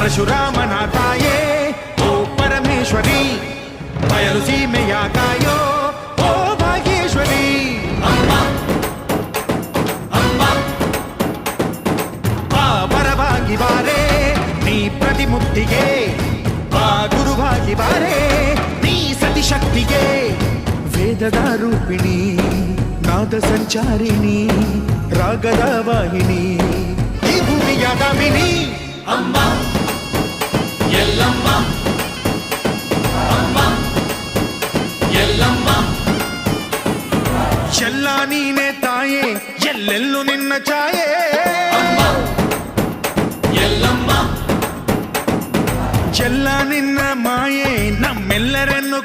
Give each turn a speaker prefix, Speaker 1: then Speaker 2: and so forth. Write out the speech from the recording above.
Speaker 1: ಪರಶುರಾಮನ ತಾಯೇ ಓ ಪರಮೇಶ್ವರಿ, ಬಯಲು ಸೀಮೆಯ ಕಾಯೋ ಓ ಭಾಗ್ಯೇಶ್ವರಿ. ಬಾ ಬರವಾಗಿ ಬಾರೆ ನೀ ಪ್ರತಿಮುಕ್ತಿಗೆ, ಬಾ ಗುರುವಾಗಿ ಬಾರೆ ನೀ ಸತಿಶಕ್ತಿಗೆ. ವೇದದ ರೂಪಿಣಿ, ನಾದ ಸಂಚಾರಿಣಿ, ರಾಗದ ವಾಹಿನಿ, ಈ ಭೂಮಿಯ ದಾಮಿನಿ. ಅಮ್ಮ ಎಲ್ಲಮ್ಮ, ಅಮ್ಮ ಎಲ್ಲಮ್ಮ, ಎಲ್ಲ ನೀನೆ ತಾಯೇ, ಎಲ್ಲೆಲ್ಲೂ ನಿನ್ನ ಛಾಯೆ. ಅಮ್ಮ ಎಲ್ಲಮ್ಮ, ಎಲ್ಲ ನಿನ್ನ ಮಾಯೆ ನಮ್ಮೆಲ್ಲರನ್ನು